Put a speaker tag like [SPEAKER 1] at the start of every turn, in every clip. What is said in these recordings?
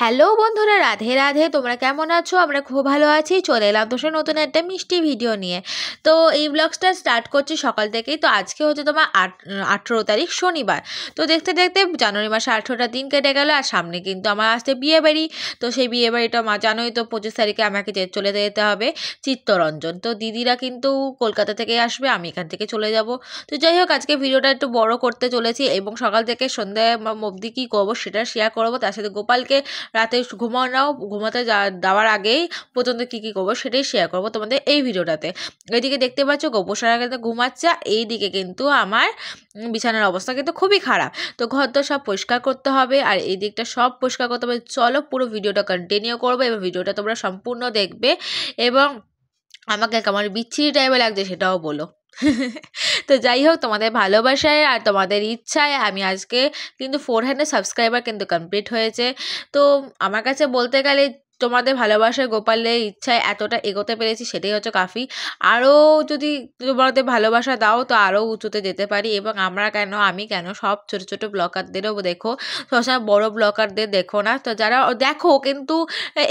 [SPEAKER 1] Hello বন্ধুরা, রাধে রাধে। তোমরা কেমন আছো? আমরা খুব ভালো আছি। চলে এলাম তোমার নতুন একটা মিষ্টি ভিডিও নিয়ে। তো এই ব্লগসটা স্টার্ট করছি সকাল থেকেই। তো আজকে হচ্ছে তোমার 18 তারিখ শনিবার। তো দেখতে দেখতে জানুয়ারি মাসে 18টা দিন কেটে গেল। আর সামনে কিন্তু আমার আসতে বিয়ে বাড়ি। তো সেই বিয়ে বাড়িটা জানোই তো, 25 তারিখে আমাকে চলে যেতে হবে চিত্তরঞ্জন। তো দিদিরা কিন্তু কলকাতা থেকে আসবে, আমি এখান থেকে চলে যাব। তো যাই হোক, আজকে ভিডিওটা একটু বড় করতে চলেছি এবং সকাল থেকে সন্ধ্যা অবধি কী করবো সেটা শেয়ার করবো। তার সাথে গোপালকে রাতে ঘুমাতে যাওয়ার আগেই পর্যন্ত কী কী করবো সেটাই শেয়ার করবো তোমাদের এই ভিডিওটাতে। এইদিকে দেখতে পাচ্ছ গোপোষণা কিন্তু ঘুমাচ্ছে, এইদিকে কিন্তু আমার বিছানার অবস্থা কিন্তু খুবই খারাপ। তো ঘর তো সব পরিষ্কার করতে হবে আর এই দিকটা সব পরিষ্কার করতে হবে। চলো পুরো ভিডিওটা কন্টিনিউ করবো এবং ভিডিওটা তোমরা সম্পূর্ণ দেখবে এবং আমাকে কেমন বিচ্ছিরি টাইপের লাগছে সেটাও বলো। তো যাই হোক, তোমাদের ভালোবাসায় আর তোমাদের ইচ্ছায় আমি আজকে কিন্তু 400 সাবস্ক্রাইবার কিন্তু কমপ্লিট হয়েছে। তো আমার কাছে বলতে গেলে তোমাদের ভালোবাসায় গোপালের ইচ্ছায় এতটা এগোতে পেরেছি, সেটাই হচ্ছে কাফি। আরও যদি তোমাদের ভালোবাসা দাও তো আরও উঁচুতে যেতে পারি। এবং আমি কেন সব ছোটো ছোটো ব্লগারদেরও দেখো, সবসময় বড়ো ব্লগারদের দেখো না। তো যারা দেখো কিন্তু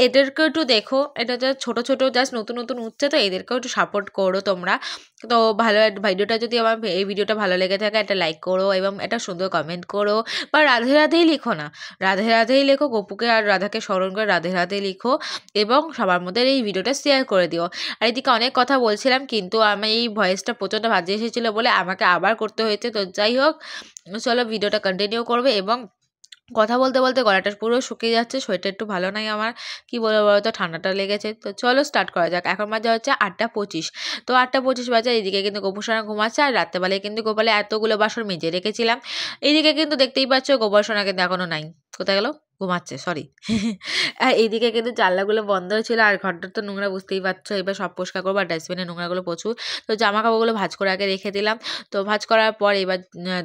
[SPEAKER 1] এদেরকেও একটু দেখো, এটা যা ছোটো ছোটো জাস্ট নতুন নতুন উঠছে, তো এদেরকেও একটু সাপোর্ট করো তোমরা। তো ভিডিওটা যদি আমার এই ভিডিওটা ভালো লেগে থাকে একটা লাইক করো এবং একটা সুন্দর কমেন্ট করো, বা রাধে রাধেই লিখো না, রাধে রাধেই লেখো, গপুকে আর রাধাকে স্মরণ করে রাধে রাধে লিখো এবং সবার মধ্যে এই ভিডিওটা শেয়ার করে দিও। আর এদিকে অনেক কথা বলছিলাম কিন্তু আমি এই ভয়েসটা প্রচণ্ড বাজে এসেছিলো বলে আমাকে আবার করতে হয়েছে। তো যাই হোক, চলো ভিডিওটা কন্টিনিউ করবে এবং কথা বলতে বলতে গলাটা পুরো শুকিয়ে যাচ্ছে, শরীরটা একটু ভালো নাই আমার, কি বলবো বলো তো, ঠান্ডাটা লেগেছে। তো চলো স্টার্ট করা যাক। এখন বাজে হচ্ছে 8টা 25। তো 8টা 25 বাজে, এইদিকে কিন্তু গোপোষণা ঘুমাচ্ছে আর রাত্রেবেলায় কিন্তু গোপালে এতগুলো বাসন মেজে রেখেছিলাম। এইদিকে কিন্তু দেখতেই পাচ্ছ গোপোষণা কিন্তু এখনো নাই, কোথায় গেল, ঘুমাচ্ছে সরি। আর এইদিকে কিন্তু জানলাগুলো বন্ধ ছিল আর ঘরটা তো নোংরা বুঝতেই পারছো। এবার সব পরিষ্কার করবো আর ডাস্টবিনে নোংরাগুলো প্রচুর। তো জামা কাপড়গুলো ভাঁজ করে আগে রেখে দিলাম। তো ভাঁজ করার পর এবার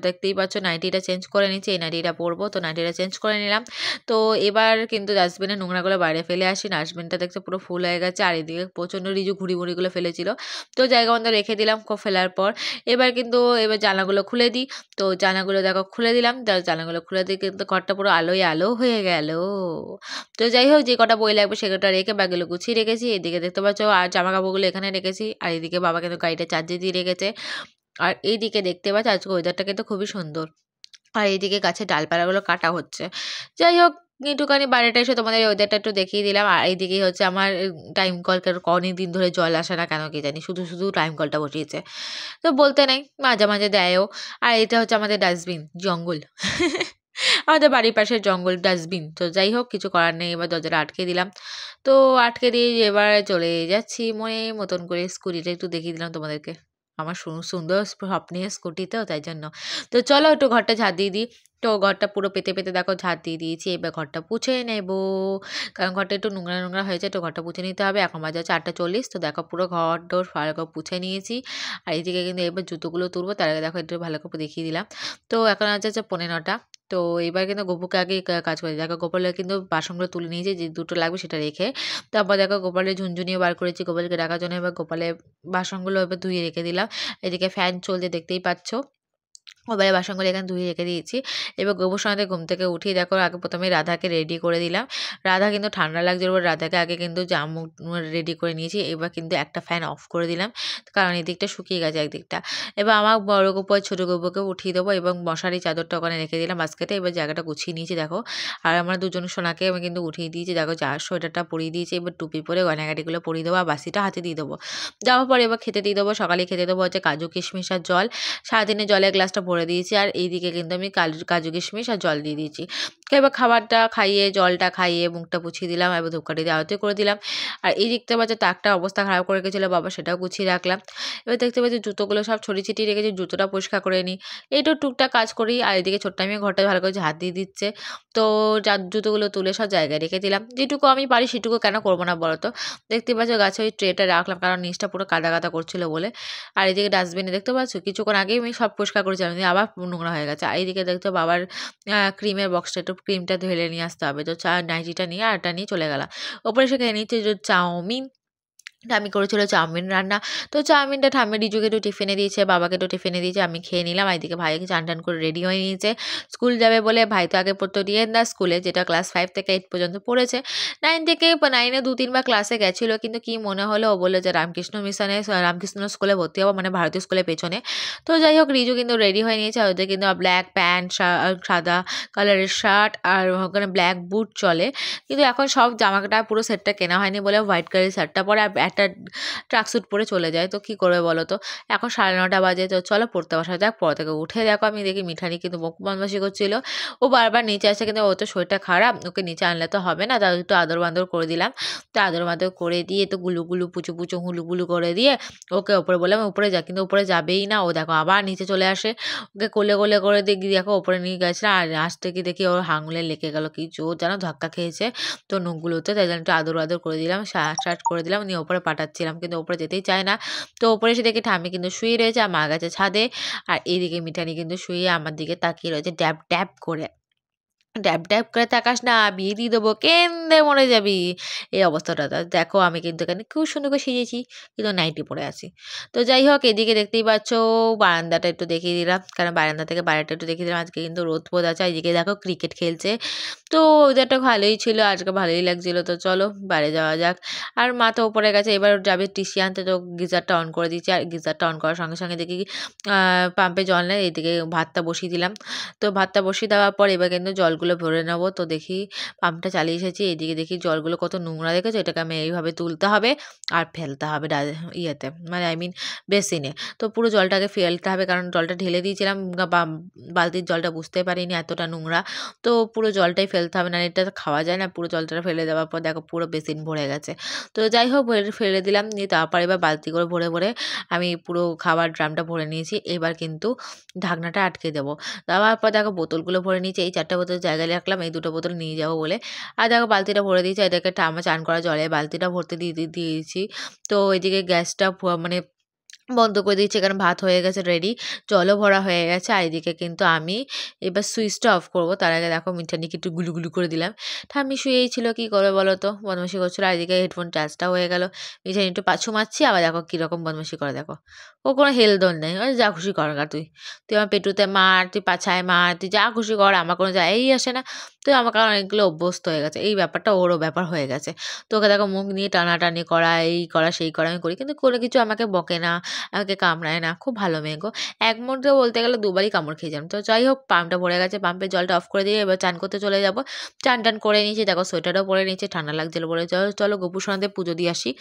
[SPEAKER 1] দেখতেই পাচ্ছ নাইটিটা চেঞ্জ করে নিচ্ছি, এই নাইটিটা পরবো। তো নাইটিটা চেঞ্জ করে নিলাম। তো এবার কিন্তু ডাস্টবিনের নোংরাগুলো বাইরে ফেলে আসি। ডাস্টবিনটা দেখতে পুরো ফুল হয়ে গেছে আর এদিকে প্রচণ্ড রিজু ঘুড়িগুলো ফেলেছিল। তো জায়গা মতো রেখে দিলাম ফেলার পর। এবার জানালাগুলো খুলে দিই। তো জানালাগুলো দেখো খুলে দিলাম। জানালাগুলো খুলে দিয়ে কিন্তু ঘরটা পুরো আলোয় আলো হয়ে গেল। তো যাই হোক, যে কটা বই লাগবে সে কটা রেখে ব্যাগগুলো গুছিয়ে রেখেছি। এদিকে দেখতে পাচ্ছ আর জামা কাপড়গুলো এখানে রেখেছি আর এদিকে বাবা কিন্তু গাড়িটা চার্জে দিয়ে রেখেছে। আর এইদিকে দেখতে পাচ্ছ আজকে ওয়েদারটা কিন্তু খুবই সুন্দর। আর এইদিকে গাছের ডালপালাগুলো কাটা হচ্ছে। যাই হোক, একটুখানি বাইরেটা এসে তোমাদের এই ওয়েদারটা একটু দেখিয়ে দিলাম। আর এইদিকেই হচ্ছে আমার টাইম কলটার অনেক দিন ধরে জল আসে না কেন কি জানি, শুধু শুধু টাইম কলটা বসিয়েছে। তো বলতে নেই, মাঝে মাঝে দেয়ও। আর এটা হচ্ছে আমাদের ডাস্টবিন, জঙ্গল। আমাদের বাড়ির পাশের জঙ্গল, ডাস্টবিন। তো যাই হোক, কিছু করার নেই, এবার দরজাটা আটকে দিলাম। তো আটকে দিয়ে এবার চলে যাচ্ছি মনের মতন করে। স্কুটিটা একটু দেখিয়ে দিলাম তোমাদেরকে, আমার সুন্দর স্বপ্নের স্কুটি, তো তাই জন্য। তো চলো একটু ঘরটা ঝাড় দিয়ে দিই। তো ঘরটা পুরো পেতে পেতে দেখো ঝাড় দিয়ে দিয়েছি। এবার ঘরটা পুছে নেব, কারণ ঘরটা একটু নোংরা নোংরা হয়েছে, একটু ঘরটা পুছে নিতে হবে। এখন বাজে হচ্ছে 8টা 40। তো দেখো পুরো ঘর ডোর ভালো করে পুছে নিয়েছি। আর এইদিকে কিন্তু এবার জুতোগুলো তুলবো, তার আগে দেখো একটু ভালো করে দেখিয়ে দিলাম। তো এখন হচ্ছে 15টা। তো এবার কিন্তু গোপুকে আগে কাজ করে দেখো, গোপালের কিন্তু বাসনগুলো তুলে নিয়েছে, যে দুটো লাগবে সেটা রেখে। তারপর দেখো গোপালের ঝুনঝুনিও বার করেছি গোপালকে ডাকার জন্য। এবার গোপালের বাসনগুলো এবার ধুয়ে রেখে দিলাম। এদিকে ফ্যান চলছে দেখতেই পাচ্ছ। মোবাইলের বাসনগুলো এখানে ধুয়ে রেখে দিয়েছি। এবার গোবর ঘুম থেকে উঠিয়ে দেখো আগে প্রথমে রাধাকে রেডি করে দিলাম। রাধা কিন্তু ঠান্ডা লাগছে, এবার রাধাকে আগে কিন্তু জামা রেডি করে নিয়েছি। এবার কিন্তু একটা ফ্যান অফ করে দিলাম, কারণ এদিকটা শুকিয়ে গেছে একদিকটা। এবার আমার বড় গোপু আর ছোটো গোপুকে উঠিয়ে দেবো এবং মশারি চাদরটা ওখানে রেখে দিলাম বাস্কেটে। এবার জায়গাটা গুছিয়ে নিয়েছি দেখো। আর আমার দুজন সোনাকে আমি কিন্তু উঠিয়ে দিয়েছি দেখো, যার সোয়েটারটা পরিয়ে দিয়েছি। এবার টুপি পরে গয়নাগাটিগুলো পরিয়ে দেবো আর বাসিটা হাতে দিয়ে দেবো। দেওয়ার পরে এবার খেতে দিয়ে দেবো। সকালে খেতে দেবো হচ্ছে কাজু কিশমিশ আর জল। সারাদিনের জলের গ্লাসটা ভরে দিয়েছি আর এইদিকে কিন্তু আমি কাজু কিশমিশ আর জল দিয়ে দিয়েছি। এবার খাবারটা খাইয়ে জলটা খাইয়ে মুখটা পুছিয়ে দিলাম, এবার ধূপকাঠি দিয়ে আরতি করে দিলাম। আর এই দেখতে পাচ্ছি তাকটা অবস্থা খারাপ করে রেখেছিলো বাবা, সেটাও গুছিয়ে রাখলাম। এবার দেখতে পাচ্ছি জুতোগুলো সব ছড়িয়ে ছিটিয়ে রেখেছি, জুতোটা পরিষ্কার করে নিই। এইটু টুকটাক কাজ করি। আর এদিকে ছোট্ট আমি ঘরটা ভালো করে হাত দিয়ে দিচ্ছে। তো জুতোগুলো তুলে সব জায়গায় রেখে দিলাম। যেটুকু আমি পারি সেটুকু কেন করবো না বলো তো। দেখতে পাচ্ছ গাছে ওই ট্রেটা রাখলাম, কারণ নিচটা পুরো কাদা কাদা করছিলো বলে। আর এদিকে ডাস্টবিনে দেখতে পাচ্ছ কিছুক্ষণ আগেই আমি সব পরিষ্কার করেছিলাম, আবার নোংরা হয়ে গেছে। আর এইদিকে দেখতে বাবার ক্রিমের বক্সটা, একটু ক্রিমটা ঢেলে নিয়ে আসতে হবে। তো নাইটিটা নিয়ে আরটা নিয়ে চলে গেলাম। ওপরে সে খেয়ে নিচ্ছে চাউমিন। ঠাম্মি করেছিল চাউমিন রান্না। তো চাউমিনটা ঠাম্মি রিজুকে একটু টিফিনে দিয়েছে, বাবাকে একটু টিফিনে দিয়েছে, আমি খেয়ে নিলাম। এদিকে ভাইকে চান টান করে রেডি হয়ে নিয়েছে স্কুল যাবে বলে। ভাই তো আগে পড়তো ডিএনদা স্কুলে, যেটা ক্লাস 5 থেকে 8 পর্যন্ত পড়েছে। 9 থেকে 9-এ 2-3 বার ক্লাসে গেছিলো, কিন্তু কি মনে হলো ও বললো যে রামকৃষ্ণ মিশনে রামকৃষ্ণ স্কুলে ভর্তি হবো, মানে ভারতীয় স্কুলের পেছনে। তো যাই হোক রিজু কিন্তু রেডি হয়ে নিয়েছে। আর ওদের কিন্তু ব্ল্যাক প্যান্ট, সাদা কালারের শার্ট আর ওখানে ব্ল্যাক বুট চলে। কিন্তু এখন সব জামাটা পুরো সেটটা কেনা হয়নি বলে হোয়াইট কালারের শার্টটা পরে আর একটা ট্রাকস্যুট পরে চলে যায়। তো কী করবে বলো তো, এখন 9:30 বাজে। তো চলো পড়তে বসা যাক। পড়া থেকে উঠে দেখো আমি দেখি মিঠানি কিন্তু মুখ বদমাশি করছিল। ও বারবার নিচে আসে, কিন্তু ও তো শরীরটা খারাপ, ওকে নিচে আনলে তো হবে না। তাও একটু আদর বাঁদর করে দিলাম। তো আদর বাঁদর করে দিয়ে তো গুলু গুলু পুচু পুচু হুলু গুলু করে দিয়ে ওকে ওপরে বললাম উপরে যা, কিন্তু উপরে যাবেই না। ও দেখো আবার নিচে চলে আসে। ওকে কোলে কোলে করে দেখি দেখো ওপরে নিয়ে গেছে। আর আসতে কি দেখি ওর আঙুলে লেগে গেল কি জোর যেন ধাক্কা খেয়েছে তো নখগুলোতে। তাই জন্য একটু আদর আদর করে দিলাম, শার্ট করে দিলাম, নিয়ে ওপরে পাঠাচ্ছিলাম, কিন্তু ওপরে যেতেই চায় না। তো ওপরে এসে দেখি ঠাম্মি কিন্তু শুয়ে রয়েছে, আর মা গেছে ছাদে। আর এইদিকে মিঠানি কিন্তু শুয়ে আমার দিকে তাকিয়ে রয়েছে ড্যাব ড্যাব করে। ড্যাব ড্যাব করে তাকাস না, বিয়ে দিয়ে দেবো, কেন্দে মরে যাবি। এই অবস্থাটা দেখো। আমি কিন্তু এখানে খুব সুন্দর করে সেজেছি, কিন্তু নাইটি পরে আছি। তো যাই হোক, এদিকে দেখতেই পাচ্ছ বারান্দাটা একটু দেখিয়ে দিলাম, কারণ বারান্দা থেকে বাইরেটা একটু দেখিয়ে দিলাম। আজকে কিন্তু রোদ পোদ আছে। এদিকে দেখো ক্রিকেট খেলছে। তো ওদেরটা ভালোই ছিল, আজকে ভালোই লাগছিল। তো চলো বাইরে যাওয়া যাক। আর মা তো ওপরে গেছে, এবার যাবে টিসি আনতে। তো গিজারটা অন করে দিচ্ছি, আর গিজারটা অন করার সঙ্গে সঙ্গে দেখি পাম্পে জল নেই। এদিকে ভাতটা বসিয়ে দিলাম। তো ভাতটা বসিয়ে দেওয়ার পর এবার কিন্তু জলগুলো ভরে নেবো। তো দেখি পাম্পটা চালিয়ে এসেছি। এদিকে দেখি জলগুলো কত নোংরা দেখেছো, এটাকে আমি এইভাবে তুলতে হবে আর ফেলতে হবে ইয়েতে, মানে বেসিনে। তো পুরো জলটাকে ফেলতে হবে, কারণ জলটা ঢেলে দিয়েছিলাম বালতির জলটা, বুঝতে পারিনি এতটা নোংরা। তো পুরো জলটাই ফেলতে হবে, না এটা খাওয়া যায় না। পুরো জলটা ফেলে দেওয়ার পর দেখো পুরো বেসিন ভরে গেছে। তো যাই হোক ফেলে দিলাম, নিয়ে তারপর এবার বালতি করে ভরে ভরে আমি পুরো খাবার ড্রামটা ভরে নিয়েছি। এবার কিন্তু ঢাকনাটা আটকে দেবো। দেওয়ার পর দেখো বোতলগুলো ভরে নিয়েছি। এই 4টা বোতল জায়গায় রাখলাম, এই 2টো বোতল নিয়ে যাবো বলে। আর দেখো বালতিটা ভরে দিয়েছি। এটাকে আমার চান করা জলে বালতিটা ভরতে দিয়েছি। তো এদিকে গ্যাসটা মানে বন্ধ করে দিয়েছি, কারণ ভাত হয়ে গেছে রেডি, জলও ভরা হয়ে গেছে। আর এদিকে কিন্তু আমি এবার সুইচটা অফ করব, তার আগে দেখো মিঠানিকে একটু গুলু গুলু করে দিলাম। ঠাম্মি শুয়েই ছিল, কী করবে বলো তো, বদমাশি করছিল। আর এদিকে হেডফোন চার্জটা হয়ে গেল। মিঠানি একটু পাছু মারছি, আবার দেখো কীরকম বদমাশি করে দেখো। ও কোনো হেলদোল নেই, যা খুশি কর গা তুই। তুই আমার পেটুতে মার, তুই পাছায় মার, তুই যা খুশি কর, আমার কোনো যায়ই আসে না। তুই আমার কারণ অনেকগুলো অভ্যস্ত হয়ে গেছে, এই ব্যাপারটা ওরও ব্যাপার হয়ে গেছে। তো ওকে দেখো মুখ নিয়ে টানাটানি করা, এই করা সেই করা আমি করি, কিন্তু কোনো কিছু আমাকে বকে না, আমাকে কামড়ায় না। খুব ভালো মেয়ে গো। এক মুহূর্তে বলতে গেলে 2বারই কামড় খেয়ে যান। তো যাই হোক পাম্পটা ভরে গেছে, পাম্পের জলটা অফ করে দিয়ে এবার চান করতে চলে যাবো। চান টান করে নিয়েছি, দেখো সোয়েটারও পরে নিয়েছি, ঠান্ডা লাগছিল বলে। চলো চলো গোপুর সন্ধ্যে পুজো দিয়ে আসি।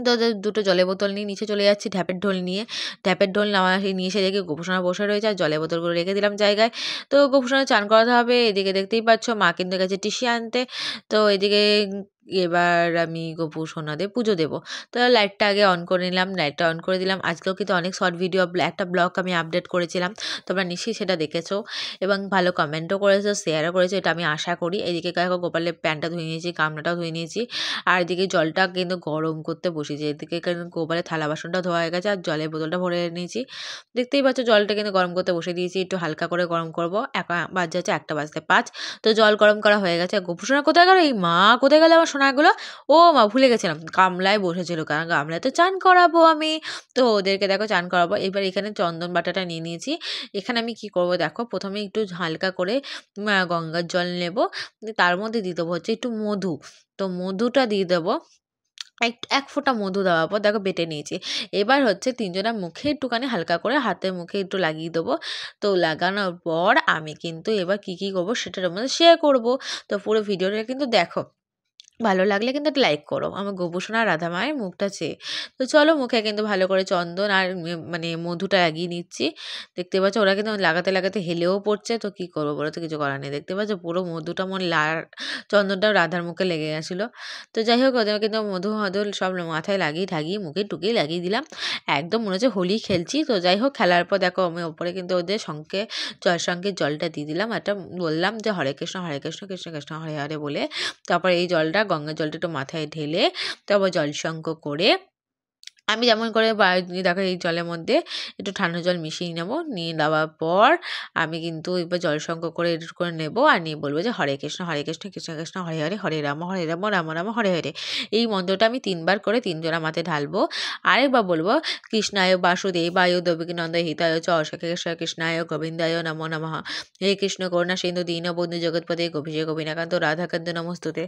[SPEAKER 1] তো ওদের 2টো জলের বোতল নিয়ে নিচে চলে যাচ্ছি ঢ্যাপের ঢোল নিয়ে। ঢ্যাপের ঢোল নেওয়া নিয়ে এসে দেখি গোপুসোনা বসে রয়েছে, আর জলের বোতলগুলো রেখে দিলাম জায়গায়। তো গোপুসোনা চান করাতে হবে। এদিকে দেখতেই পাচ্ছ মা কিন্তু গেছে টিসি আনতে। তো এদিকে এবার আমি গোপুসোনাদের পুজো দেবো। তো লাইটটা আগে অন করে নিলাম, লাইটটা অন করে দিলাম। আজকেও কিন্তু অনেক শর্ট ভিডিও, একটা ব্লগ আমি আপডেট করেছিলাম, তোমরা নিশ্চয়ই সেটা দেখেছো এবং ভালো কমেন্টও করেছো, শেয়ারও করেছো, এটা আমি আশা করি। এদিকে দেখো গোপালের প্যান্টটা ধুয়ে নিয়েছি, গামলাটাও ধুয়ে নিয়েছি। আর এদিকে জলটা কিন্তু গরম করতে বসেছি। এদিকে কিন্তু গোপালের থালা বাসনটা ধোয়া হয়ে গেছে, আর জলের বোতলটা ভরে নিয়েছি। দেখতেই পাচ্ছ জলটা কিন্তু গরম করতে বসে দিয়েছি, একটু হালকা করে গরম করবো। বাজে হচ্ছে 1:05। তো জল গরম করা হয়ে গেছে। গোপুসোনা কোথায় গেল, এই মা কোথায় গেল আমার সোনাগুলো? ও মা ভুলে গেছিলাম, গামলায় বসেছিল, কারণ গামলায় তো চান করাবো আমি। তো ওদেরকে দেখো চান করাবো। এবার এখানে চন্দন বাটাটা নিয়ে নিয়েছি। এখানে আমি কি করব দেখো, প্রথমে একটু হালকা করে গঙ্গার জল নেব, তার মধ্যে দিয়ে দেবো হচ্ছে একটু মধু। তো মধুটা দিয়ে দেবো, এক ফোঁটা মধু দেওয়ার পর দেখো বেটে নিয়েছি। এবার হচ্ছে 3জনের মুখে একটুখানি হালকা করে হাতের মুখে একটু লাগিয়ে দেবো। তো লাগানোর পর আমি কিন্তু এবার কী করবো সেটার মধ্যে শেয়ার করবো। তো পুরো ভিডিওটা কিন্তু দেখো, ভালো লাগলে কিন্তু একটা লাইক করো আমার গোপুসোনা রাধা মায়ের মুখটা চেয়ে। তো চলো মুখে কিন্তু ভালো করে চন্দন আর মানে মধুটা লাগিয়ে নিচ্ছি। দেখতে পাচ্ছ ওরা কিন্তু লাগাতে লাগাতে হেলেও পড়ছে। তো কী করবো বলো তো, কিছু করার নেই। দেখতে পাচ্ছ পুরো মধুটা চন্দনটাও রাধার মুখে লেগে গেছিলো। তো যাই হোক ওদের কিন্তু মধু সব মাথায় লাগিয়ে ঠাগিয়ে মুখে টুকিয়ে লাগিয়ে দিলাম, একদম মনে হচ্ছে হোলি খেলছি। তো যাই হোক খেলার পর দেখো আমি ওপরে কিন্তু ওদের সঙ্গে জলটা দিয়ে দিলাম। একটা বললাম যে হরে কৃষ্ণ কৃষ্ণ কৃষ্ণ হরে হরে বলে, তারপর এই জলটা গঙ্গার জলটা একটু মাথায় ঢেলে তারপর জলসঙ্ক করে আমি যেমন করে দেখো এই জলের মধ্যে একটু ঠান্ডা জল মিশিয়ে নেবো, নিয়ে দেওয়ার পর আমি কিন্তু এবার জল সংগ্রহ করে এডিট করে নেবো, আর নিয়ে বলবো যে হরে কৃষ্ণ কৃষ্ণ কৃষ্ণ হরে হরে, হরে রাম রাম রাম হরে হরে। এই মন্ত্রটা আমি 3বার করে 3 জোড়া মাথায় ঢালবো। আরেকবার বলবো কৃষ্ণায় বাসুদেবায় দেবকীনন্দ হিতায় চ অশেষেশ্বর কৃষ্ণায় গোবিন্দায় নমো নমঃ। হে কৃষ্ণ করুণা সিন্ধু দীন বন্ধু জগৎপতি গোপীজয় গোপীনাকান্ত রাধাকান্ত নমস্তুতে।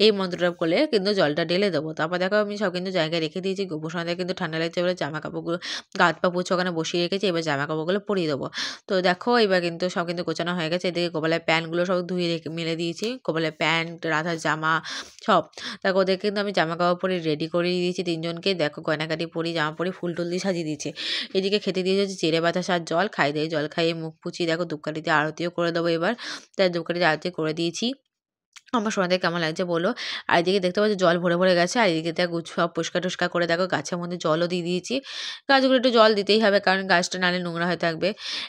[SPEAKER 1] এই মন্ত্রটা করলে কিন্তু জলটা ঢেলে দেবো। তারপর দেখো আমি সব কিন্তু জায়গায় রেখে দিয়েছি। গোপুর সন্ধ্যায় কিন্তু ঠান্ডা লাগছে বলে জামা কাপড়গুলো গাত পা পুছে ওখানে বসিয়ে রেখেছি। এবার জামা কাপড়গুলো পরিয়ে দেবো। তো দেখো এবার কিন্তু সব কিন্তু গোছানো হয়ে গেছে। এদিকে গোপালের প্যান্টগুলো সব ধুয়ে রেখে মেলে দিয়েছি। গোপালের প্যান্ট, রাধার জামা সব। দেখো ওদের কিন্তু আমি জামা কাপড় পরে রেডি করিয়ে দিয়েছি 3জনকে। দেখো গয়নাকাটি পরি, জামা পরি, ফুল টুল দিয়ে সাজিয়ে দিয়েছি। এদিকে খেতে দিয়েছি চিড়ে বাতাস আর জল খাই দিয়ে, জল খাইয়ে মুখ পুছি। দেখো ধূপকাঠিতে আরতিও করে দেবো এবার। তাই ধূপকাঠিতে আরতি করে দিয়েছি। আমার সোনাদের কেমন লাগছে বলো। আর এদিকে দেখতে পাচ্ছি জল ভরে ভরে গেছে। আর এদিকে দেখো সব পরিষ্কার টুস্কার করে দেখো গাছের মধ্যে জলও দিয়ে দিয়েছি। গাছগুলো একটু জল দিতেই হবে, কারণ গাছটা নাহলে নোংরা হয়ে থাকবে।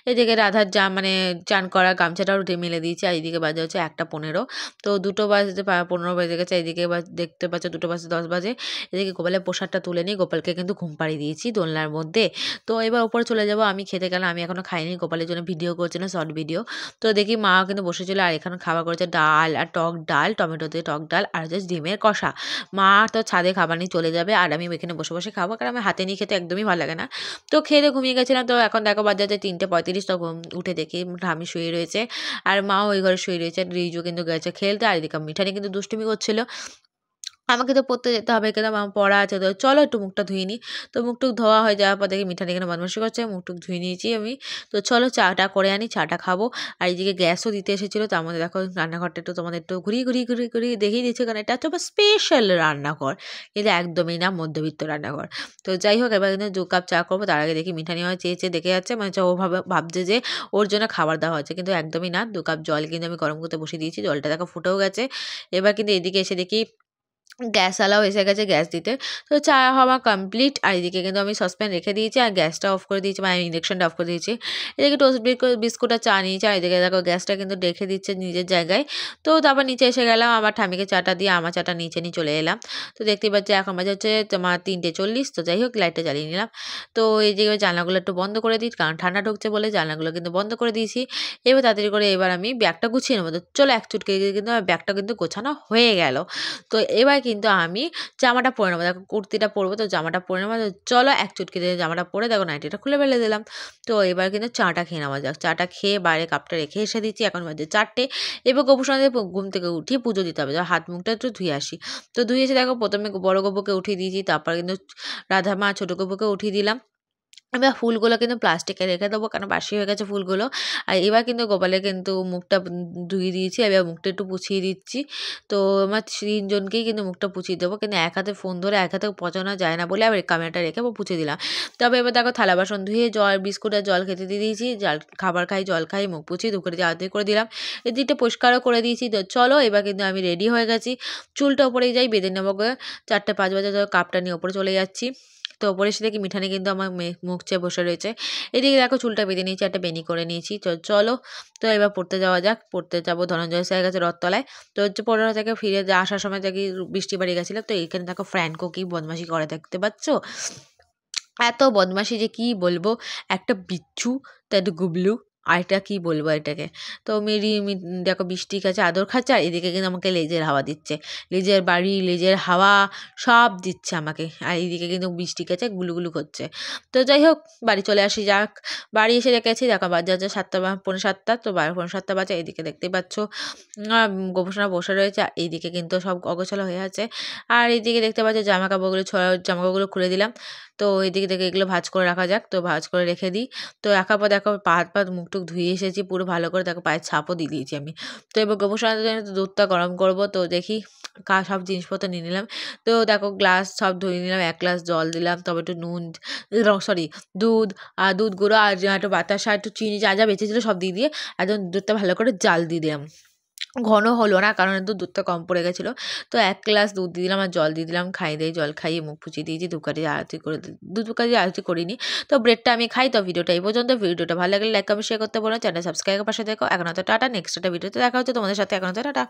[SPEAKER 1] এদিকে রাধার মানে চান করা গামছাটাও মেলে দিয়েছি। আর এদিকে বাজে হচ্ছে 1:15। তো 2 বাজতে 15 বেজে গেছে। এদিকে দেখতে পাচ্ছ 2:10 বাজে। এদিকে গোপালের প্রসাদটা তুলে নিই, গোপালকে কিন্তু ঘুম পাড়িয়ে দিয়েছি দোলনার মধ্যে। তো এবার উপরে চলে যাবো। আমি খেতে গেলাম, আমি এখনো খাইনি, গোপালের জন্য ভিডিও করছিলাম, শর্ট ভিডিও। তো দেখি মা কিন্তু বসেছিল, আর এখানে খাবার করেছে ডাল আর টক ডাল, টমেটো দিয়ে টক ডাল, আর হচ্ছে ডিমের কষা। মা তো ছাদে খাবার নিয়ে চলে যাবে, আর আমি এখানে বসে বসে খাবো, কারণ আমি হাতে নিয়ে খেতে একদমই ভালো লাগে না। তো খেয়ে ঘুমিয়ে গেছিলাম। তো এখন দেখো বাজে হচ্ছে 3:35। তো উঠে দেখি ঠামি শুয়ে রয়েছে, আর মাও ওই ঘরে শুয়ে রয়েছে। রিজু কিন্তু গেছে খেলতে, আর এদিকে মিঠানি কিন্তু দুষ্টুমি করছিল। আমাকে তো পড়তে যেতে হবে, কিন্তু আমার পড়া আছে। তো চলো একটু মুখটা ধুয়ে নিই। তো মুখটুক ধোয়া হয়ে যাওয়ার পর দেখি মিঠানি এখানে বদমাশি করছে, মুখটুক ধুয়ে নিয়েছি আমি। তো চলো চাটা করে আনি, চাটা খাবো। আর এইদিকে গ্যাসও দিতে এসেছিলো। তার মধ্যে দেখো রান্নাঘরটা একটু তোমাদের একটু ঘুরিয়ে দেখিয়ে দিচ্ছি, কারণ এটা হচ্ছে স্পেশাল রান্নাঘর, কিন্তু একদমই না মধ্যবিত্ত রান্নাঘর। তো যাই হোক, এবার কিন্তু 2 কাপ চা করবো। তার আগে দেখি মিঠানি হয় চেয়ে চেয়ে দেখে যাচ্ছে, মানে ও ভাবছে যে ওর জন্য খাবার দেওয়া হচ্ছে, কিন্তু একদমই না। 2 কাপ জল কিন্তু আমি গরম করতে বসিয়ে দিয়েছি, জলটা দেখো ফুটেও গেছে। এবার কিন্তু এদিকে এসে দেখি গ্যাসওয়ালাও এসে গেছে গ্যাস দিতে। তো চা হওয়া কমপ্লিট। আর এদিকে কিন্তু আমি সসপ্যান রেখে দিয়েছি, আর গ্যাসটা অফ করে দিয়েছি, মানে ইন্ডাকশনটা অফ করে দিয়েছি। এদিকে টোস্ট বিস্কুট আর চা নিয়েছি। আর এদিকে দেখো গ্যাসটা কিন্তু রেখে দিচ্ছে নিজের জায়গায়। তো তারপর নিচে এসে গেলাম, আমার ঠামিকে চাটা দিয়ে আমার চাটা নিচে নিয়ে চলে এলাম। তো দেখতেই পাচ্ছি এখন বাজে হচ্ছে তোমার 3:40। তো যাই হোক লাইটটা জ্বালিয়ে নিলাম। তো এই যে জানলাগুলো একটু বন্ধ করে দিই, কারণ ঠান্ডা ঢুকছে বলে জানলাগুলো কিন্তু বন্ধ করে দিয়েছি। এবার তাড়াতাড়ি করে এবার আমি ব্যাগটা গুছিয়ে নেবো। তো চলো এক চুটকে কিন্তু আমার ব্যাগটা কিন্তু গোছানো হয়ে গেল। তো এবার কিন্তু আমি জামাটা পরে নেবো। দেখো কুর্তিটা পরবো, তো জামাটা পরে নেবো। তো চলো এক চুটকি দিয়ে জামাটা পরে দেখো নাইটিটা খুলে ফেলে দিলাম। তো এবার কিন্তু চাটা খেয়ে নেওয়া যাক। চাটা খেয়ে বাইরে কাপটা রেখে এসে দিচ্ছি। এখন বাজে 4টে। এবার গোপুর সঙ্গে ঘুম থেকে উঠিয়ে পুজো দিতে হবে, হাত মুখটা একটু ধুয়ে আসি। তো ধুয়ে এসে দেখো প্রথমে বড় গপুকে উঠিয়ে দিয়েছি, তারপর কিন্তু রাধা মা ছোটো গপুকে উঠিয়ে দিলাম। এবার ফুলগুলো কিন্তু প্লাস্টিকে রেখে দেবো, কারণ বাসি হয়ে গেছে ফুলগুলো। আর এবার কিন্তু গোপালের কিন্তু মুখটা ধুয়ে দিয়েছি, এবার মুখটা একটু পুছিয়ে দিচ্ছি। তো আমার 3জনকেই কিন্তু মুখটা পুছিয়ে দেবো, কিন্তু এক হাতে ফোন ধরে এক হাতে পচানো যায় না বলে আবার ক্যামেরাটা রেখে পুছিয়ে দিলাম। তবে এবার দেখো থালা বাসন ধুয়ে বিস্কুট আর জল খেতে দিয়ে দিয়েছি। খাবার খাই, জল খাই, মুখ পুছিয়ে দুপুরে আরতি করে দিলাম। এদিকটা পরিষ্কারও করে দিয়েছি। তো চলো এবার কিন্তু আমি রেডি হয়ে গেছি। চুলটা ওপরেই যাই, বেঁধে নেবো। 4:05 বাজে কাপটা নিয়ে ওপরে চলে যাচ্ছি। তো ওপরে এসে দেখি মিঠানি কিন্তু আমার মুখ চেয়ে বসে রয়েছে। এদিকে দেখো চুলটা বেঁধে নিয়েছি, একটা বেনি করে নিয়েছি। তো চলো, তো এবার পড়তে যাওয়া যাক। পড়তে যাবো ধনঞ্জয় স্যারের কাছে রথতলায়। তো হচ্ছে পড়ানো থেকে ফিরে আসার সময় দেখি বৃষ্টি বাড়ি গেছিলো। তো এইখানে দেখো ফ্র্যাঙ্কো কি বদমাশি করে দেখতে পাচ্ছ। এত বদমাশি যে কি বলবো, একটা বিচ্ছু, তো একটা গুবলু, আর এটা কি বলবো এটাকে। তো দেখো বৃষ্টির কাছে আদর খাচ্ছে, আর এদিকে কিন্তু আমাকে লেজের হাওয়া দিচ্ছে। লেজের বাড়ি, লেজের হাওয়া সব দিচ্ছে আমাকে, আর এইদিকে কিন্তু বৃষ্টির কাছে গুলুগুলু করছে। তো যাই হোক বাড়ি চলে আসি যাক। বাড়ি এসে দেখেছি দেখো বাজে হচ্ছে 7:45। তো 7:45 বাজে। এইদিকে দেখতেই পাচ্ছ গোপসোনা বসে রয়েছে, আর এইদিকে কিন্তু সব অগোছালো হয়ে আছে। আর এইদিকে দেখতে পাচ্ছি জামা কাপড়গুলো খুলে দিলাম। তো এদিকে থেকে এগুলো ভাঁজ করে রাখা যাক। তো ভাঁজ করে রেখে দিই। তো রাখার পর দেখো পা হাত মুখটুক ধুয়ে এসেছি পুরো ভালো করে, দেখো পায়ের ছাপও দিয়ে দিয়েছি আমি। তো এবার গোবর সাজানোর জন্য তো দুধটা গরম করবো। তো দেখি সব জিনিসপত্র নিয়ে নিলাম। তো দেখো গ্লাস সব ধুয়ে নিলাম, 1 গ্লাস জল দিলাম, তবে একটু নুন, সরি দুধ, আর দুধ গুঁড়ো, আর একটু বাতাসা, একটু চিনি, যা যা বেঁচেছিলো সব দিয়ে দিয়ে একদম দুধটা ভালো করে জাল দিয়ে দিলাম। ঘন হলো না, কারণ একটু দুধটা কম পড়ে গেছিলো। তো 1 গ্লাস দুধ দিয়ে দিলাম, আর জল দিয়ে দিলাম। জল খাইয়ে মুখ পুছিয়ে দিয়েছি। ধূপকাঠি আরতি করে ধূপকাঠি আরতি করিনি। তো ব্রেডটা আমি খাই। তো ভিডিওটা এই পর্যন্ত। ভিডিওটা ভালো লাগলে লাইক কমেন্ট শেয়ার করতে বলো, চ্যানেল সাবস্ক্রাইবের পাশে দেখো। এখন হয়তো টাটা, নেক্সট একটা ভিডিওতে দেখা হচ্ছে তোমাদের সাথে। এখন হয়তো টাটা।